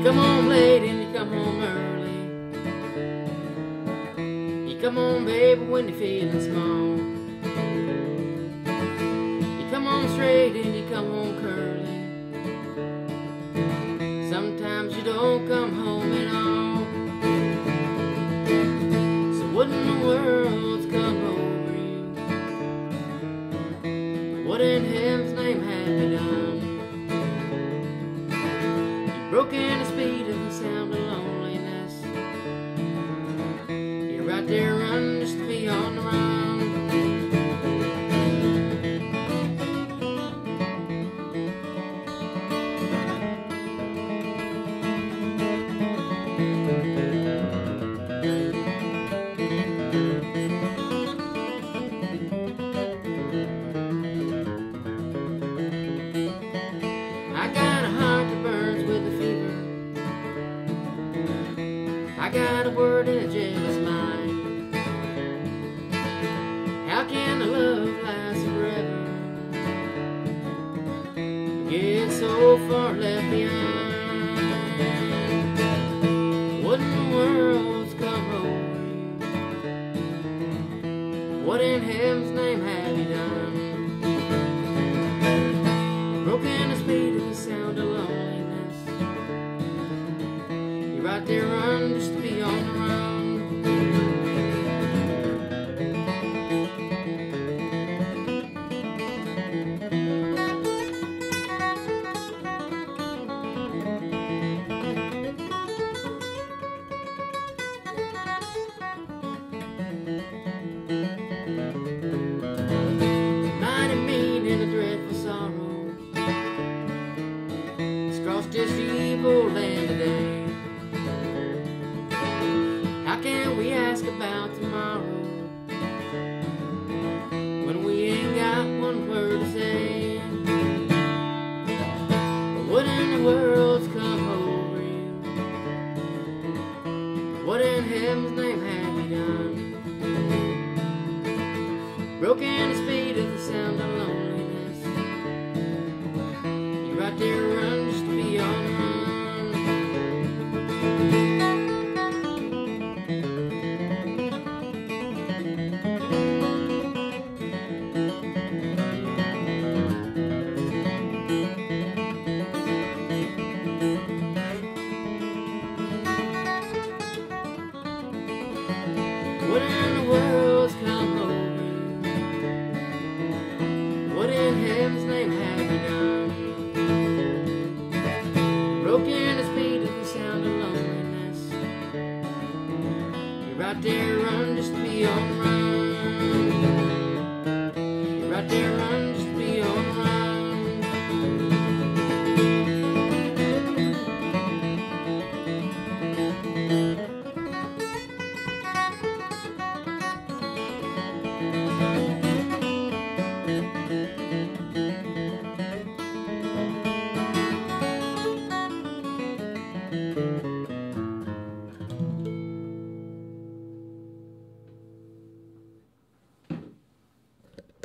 come home late and you come home early. You come home, baby, when you're feeling small. You come home straight and you come home curly. Sometimes you don't come home at all. So what in the world's come over you? What in heaven's name have you done? Broken the speed of the sound of loneliness. You're right there running just to be on the run. I got a heart that burns with a fever. I got a word in a jealous mind. How can the love last forever? Get so far left behind. What in the world's come over you? What in heaven's name have you done? Broken the speed of the sound of loneliness. You're right there running just to be on the run. Mighty mean and a dreadful sorrow across this evil land today. How can we ask about tomorrow when we ain't got one word to say? What in the world's come over you? What in heaven's name have you done? Broken